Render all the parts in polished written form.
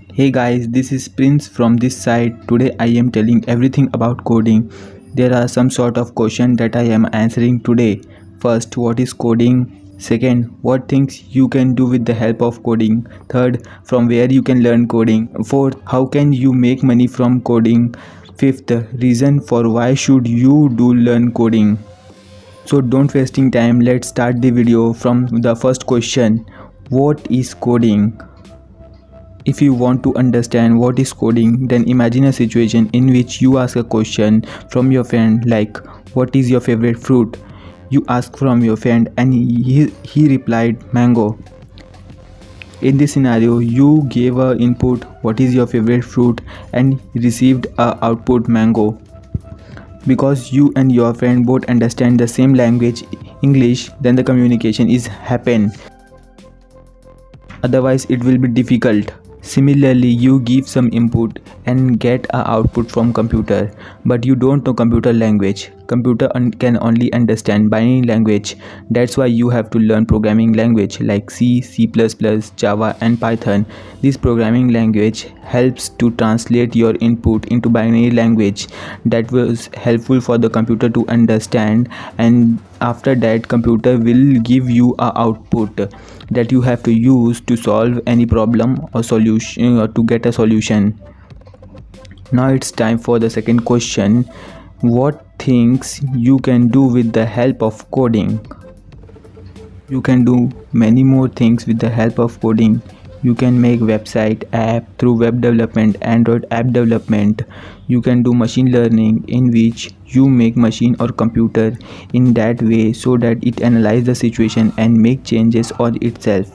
Hey guys, this is Prince from this side. Today I am telling everything about coding. There are some sort of question that I am answering today. First, what is coding? Second, what things you can do with the help of coding? Third, from where you can learn coding? Fourth, how can you make money from coding? Fifth, reason for why should you do learn coding? So don't wasting time, let's start the video from the first question. What is coding? If you want to understand what is coding, then imagine a situation in which you ask a question from your friend like, what is your favorite fruit? You ask from your friend and he replied mango. In this scenario, you gave a input what is your favorite fruit and received a output mango. Because you and your friend both understand the same language, English, then the communication is happen. Otherwise it will be difficult. Similarly, you give some input and get a output from computer, but you don't know computer language. Computer can only understand binary language. That's why you have to learn programming language like C, C++, Java and Python. This programming language helps to translate your input into binary language. That was helpful for the computer to understand, and after that computer will give you a output that you have to use to solve any problem or solution or to get a solution. Now it's time for the second question. What things you can do with the help of coding? You can do many more things with the help of coding. You can make website app through web development, Android app development. You can do machine learning in which you make machine or computer in that way so that it analyze the situation and make changes on itself.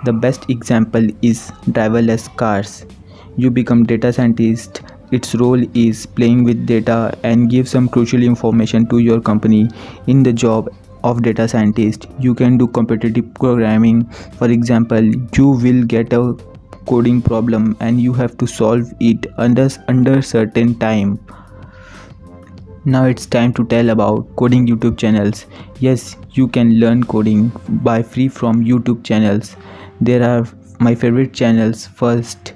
The best example is driverless cars. You become data scientist. Its role is playing with data and give some crucial information to your company. In the job of data scientist, you can do competitive programming. For example, you will get a coding problem and you have to solve it under certain time. Now it's time to tell about coding YouTube channels. Yes, you can learn coding by free from YouTube channels. There are my favorite channels. First,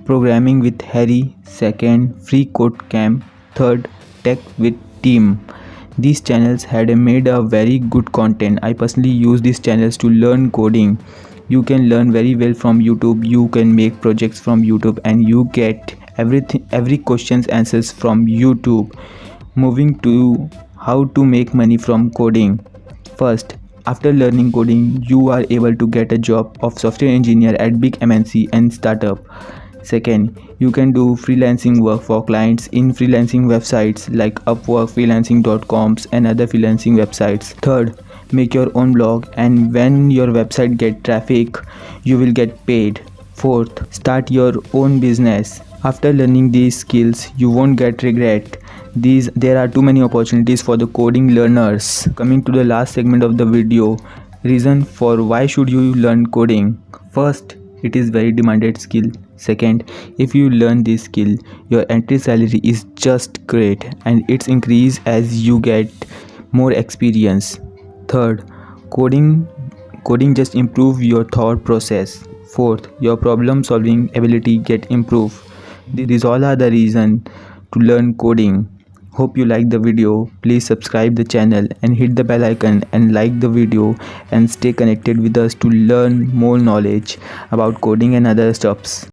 Programming with Harry. Second, Free Code Camp. Third, Tech with Team. These channels had made a very good content. I personally use these channels to learn coding. You can learn very well from YouTube. You can make projects from YouTube and you get every question's answers from YouTube. Moving to how to make money from coding. First, after learning coding, you are able to get a job of software engineer at big MNC and startup. Second, you can do freelancing work for clients in freelancing websites like Upwork, freelancing.coms and other freelancing websites. Third, make your own blog and when your website get traffic, you will get paid. Fourth, start your own business. After learning these skills, you won't get regret. There are too many opportunities for the coding learners. Coming to the last segment of the video, reason for why should you learn coding. First, it is very demanded skill. Second, if you learn this skill, your entry salary is just great and it's increase as you get more experience. Third, coding just improve your thought process. Fourth, your problem solving ability get improved. These all are the reason to learn coding. Hope you like the video. Please subscribe the channel and hit the bell icon and like the video and stay connected with us to learn more knowledge about coding and other stuffs.